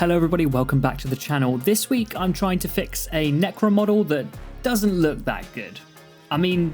Hello everybody, welcome back to the channel. This week I'm trying to fix a Necron model that doesn't look that good. I mean,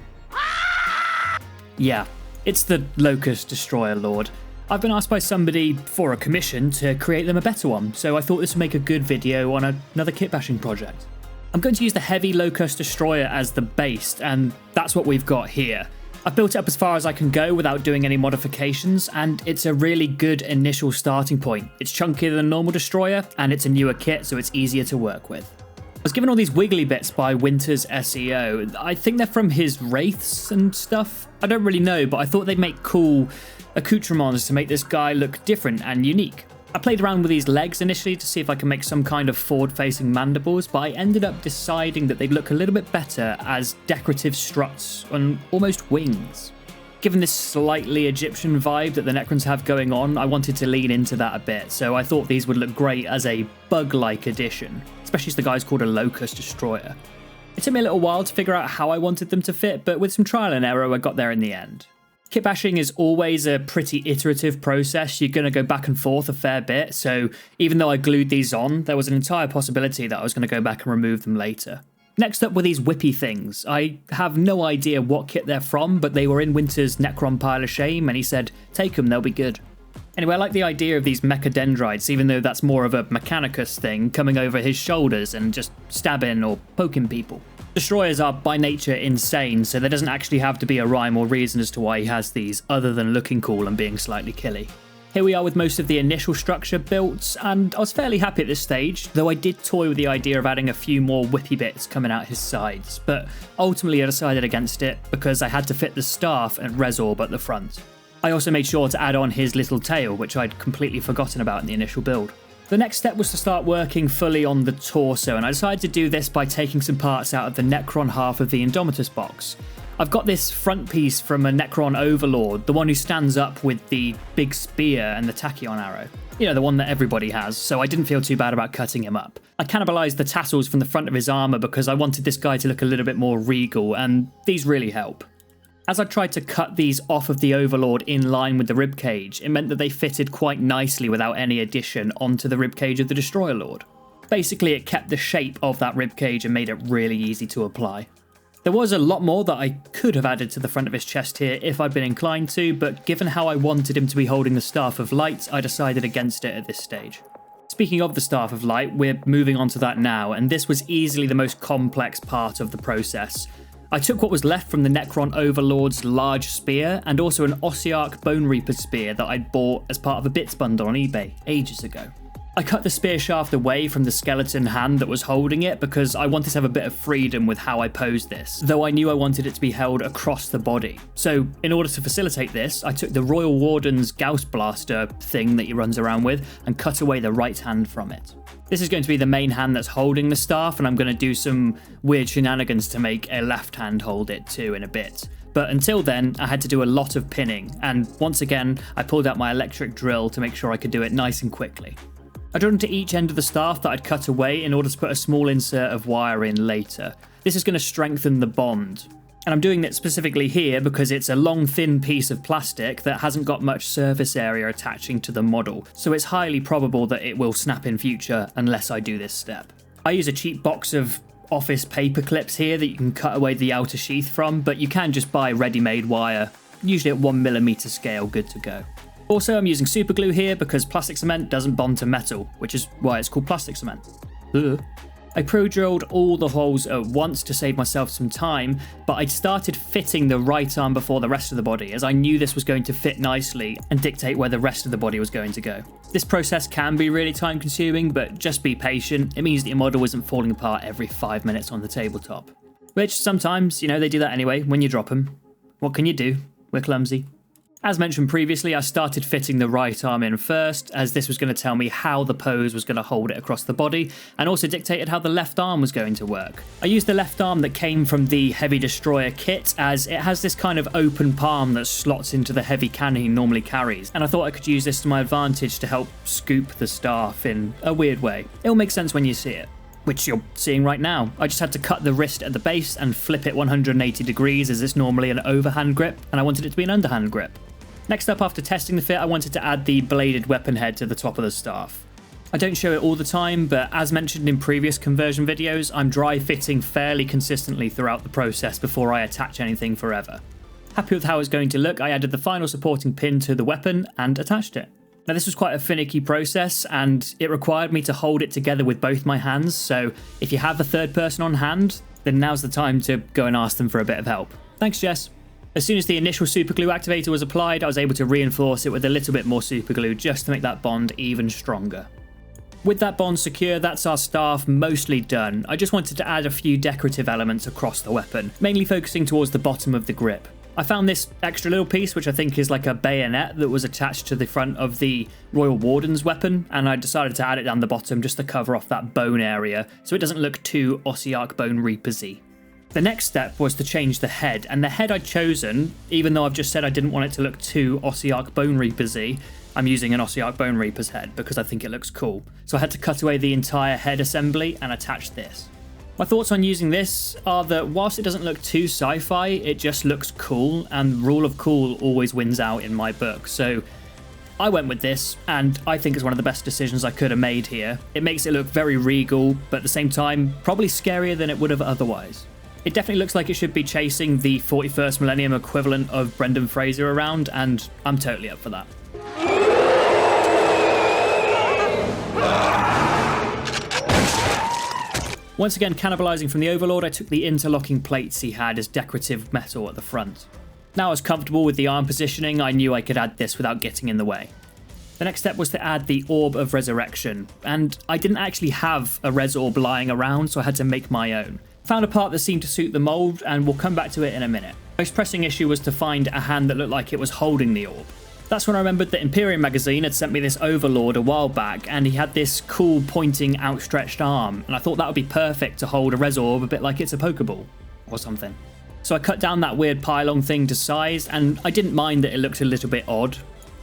yeah, it's the Lokhust Lord. I've been asked by somebody for a commission to create them a better one, so I thought this would make a good video on another kitbashing project. I'm going to use the heavy Lokhust Destroyer as the base, and that's what we've got here. I've built it up as far as I can go without doing any modifications, and it's a really good initial starting point. It's chunkier than a normal destroyer, and it's a newer kit, so it's easier to work with. I was given all these wiggly bits by Winter's SEO. I think they're from his wraiths and stuff. I don't really know, but I thought they'd make cool accoutrements to make this guy look different and unique. I played around with these legs initially to see if I can make some kind of forward-facing mandibles, but I ended up deciding that they'd look a little bit better as decorative struts and almost wings. Given this slightly Egyptian vibe that the Necrons have going on, I wanted to lean into that a bit, so I thought these would look great as a bug-like addition, especially as the guy's called a Lokhust Destroyer. It took me a little while to figure out how I wanted them to fit, but with some trial and error I got there in the end. Kitbashing is always a pretty iterative process. You're going to go back and forth a fair bit, so even though I glued these on, there was an entire possibility that I was going to go back and remove them later. Next up were these whippy things. I have no idea what kit they're from, but they were in Winter's Necron pile of shame, and he said, take them, they'll be good. Anyway, I like the idea of these mechadendrites, even though that's more of a Mechanicus thing, coming over his shoulders and just stabbing or poking people. Destroyers are by nature insane, so there doesn't actually have to be a rhyme or reason as to why he has these, other than looking cool and being slightly killy. Here we are with most of the initial structure built, and I was fairly happy at this stage, though I did toy with the idea of adding a few more whippy bits coming out his sides, but ultimately I decided against it because I had to fit the staff and Resorb at the front. I also made sure to add on his little tail, which I'd completely forgotten about in the initial build. The next step was to start working fully on the torso, and I decided to do this by taking some parts out of the Necron half of the Indomitus box. I've got this front piece from a Necron Overlord, the one who stands up with the big spear and the tachyon arrow. You know, the one that everybody has, so I didn't feel too bad about cutting him up. I cannibalized the tassels from the front of his armor because I wanted this guy to look a little bit more regal, and these really help. As I tried to cut these off of the Overlord in line with the ribcage, it meant that they fitted quite nicely without any addition onto the ribcage of the Destroyer Lord. Basically, it kept the shape of that ribcage and made it really easy to apply. There was a lot more that I could have added to the front of his chest here if I'd been inclined to, but given how I wanted him to be holding the Staff of Light, I decided against it at this stage. Speaking of the Staff of Light, we're moving on to that now, and this was easily the most complex part of the process. I took what was left from the Necron Overlord's large spear and also an Ossiarch Bone Reaper spear that I'd bought as part of a bits bundle on eBay ages ago. I cut the spear shaft away from the skeleton hand that was holding it because I wanted to have a bit of freedom with how I posed this, though I knew I wanted it to be held across the body. So in order to facilitate this, I took the Royal Warden's Gauss Blaster thing that he runs around with and cut away the right hand from it. This is going to be the main hand that's holding the staff, and I'm going to do some weird shenanigans to make a left hand hold it too in a bit. But until then, I had to do a lot of pinning, and once again, I pulled out my electric drill to make sure I could do it nice and quickly. I drilled into each end of the staff that I'd cut away in order to put a small insert of wire in later. This is going to strengthen the bond. And I'm doing it specifically here because it's a long thin piece of plastic that hasn't got much surface area attaching to the model, so it's highly probable that it will snap in future unless I do this step. I use a cheap box of office paper clips here that you can cut away the outer sheath from, but you can just buy ready-made wire, usually at 1mm scale, good to go. Also, I'm using super glue here because plastic cement doesn't bond to metal, which is why it's called plastic cement. Ugh. I pro-drilled all the holes at once to save myself some time, but I started fitting the right arm before the rest of the body, as I knew this was going to fit nicely and dictate where the rest of the body was going to go. This process can be really time consuming, but just be patient. It means that your model isn't falling apart every 5 minutes on the tabletop. Which sometimes, they do that anyway when you drop them. What can you do? We're clumsy. As mentioned previously, I started fitting the right arm in first, as this was going to tell me how the pose was going to hold it across the body, and also dictated how the left arm was going to work. I used the left arm that came from the Heavy Destroyer kit, as it has this kind of open palm that slots into the heavy cannon he normally carries, and I thought I could use this to my advantage to help scoop the staff in a weird way. It'll make sense when you see it. Which you're seeing right now. I just had to cut the wrist at the base and flip it 180 degrees, as it's normally an overhand grip, and I wanted it to be an underhand grip. Next up, after testing the fit, I wanted to add the bladed weapon head to the top of the staff. I don't show it all the time, but as mentioned in previous conversion videos, I'm dry fitting fairly consistently throughout the process before I attach anything forever. Happy with how it's going to look, I added the final supporting pin to the weapon and attached it. Now this was quite a finicky process and it required me to hold it together with both my hands, so if you have a third person on hand, then now's the time to go and ask them for a bit of help. Thanks, Jess. As soon as the initial superglue activator was applied, I was able to reinforce it with a little bit more superglue just to make that bond even stronger. With that bond secure, that's our staff mostly done. I just wanted to add a few decorative elements across the weapon, mainly focusing towards the bottom of the grip. I found this extra little piece, which I think is like a bayonet that was attached to the front of the Royal Warden's weapon, and I decided to add it down the bottom just to cover off that bone area so it doesn't look too Ossiarch Bone Reapers-y. The next step was to change the head, and the head I'd chosen, even though I've just said I didn't want it to look too Ossiarch Bone Reapers-y, I'm using an Ossiarch Bone Reaper's head because I think it looks cool. So I had to cut away the entire head assembly and attach this. My thoughts on using this are that whilst it doesn't look too sci-fi, it just looks cool, and rule of cool always wins out in my book. So I went with this, and I think it's one of the best decisions I could have made here. It makes it look very regal, but at the same time, probably scarier than it would have otherwise. It definitely looks like it should be chasing the 41st Millennium equivalent of Brendan Fraser around, and I'm totally up for that. Once again cannibalising from the Overlord, I took the interlocking plates he had as decorative metal at the front. Now I was comfortable with the arm positioning, I knew I could add this without getting in the way. The next step was to add the Orb of Resurrection, and I didn't actually have a Res Orb lying around, so I had to make my own. Found a part that seemed to suit the mould, and we'll come back to it in a minute. The most pressing issue was to find a hand that looked like it was holding the orb. That's when I remembered that Imperium magazine had sent me this Overlord a while back, and he had this cool pointing outstretched arm, and I thought that would be perfect to hold a Res Orb a bit like it's a Pokeball or something. So I cut down that weird pylon thing to size, and I didn't mind that it looked a little bit odd.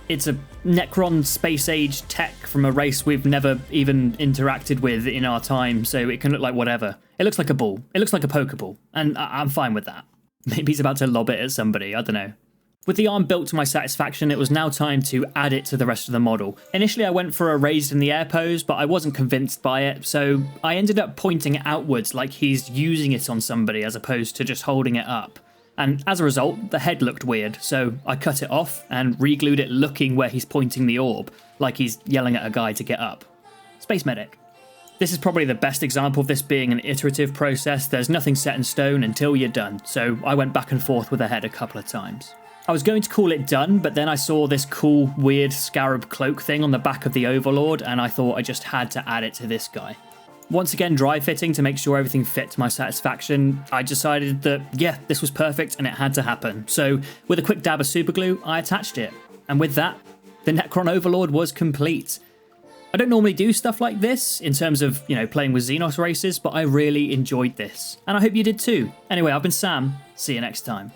It's a Necron space age tech from a race we've never even interacted with in our time, so it can look like whatever. It looks like a ball. It looks like a Pokeball, and I'm fine with that. Maybe he's about to lob it at somebody, I don't know. With the arm built to my satisfaction, it was now time to add it to the rest of the model. Initially I went for a raised in the air pose, but I wasn't convinced by it, so I ended up pointing it outwards like he's using it on somebody as opposed to just holding it up. And as a result, the head looked weird, so I cut it off and re-glued it looking where he's pointing the orb, like he's yelling at a guy to get up. Space Medic. This is probably the best example of this being an iterative process. There's nothing set in stone until you're done, so I went back and forth with the head a couple of times. I was going to call it done, but then I saw this cool, weird scarab cloak thing on the back of the Overlord, and I thought I just had to add it to this guy. Once again dry fitting to make sure everything fit to my satisfaction, I decided that, yeah, this was perfect and it had to happen. So with a quick dab of superglue, I attached it. And with that, the Necron Overlord was complete. I don't normally do stuff like this in terms of, playing with Xenos races, but I really enjoyed this. And I hope you did too. Anyway, I've been Sam. See you next time.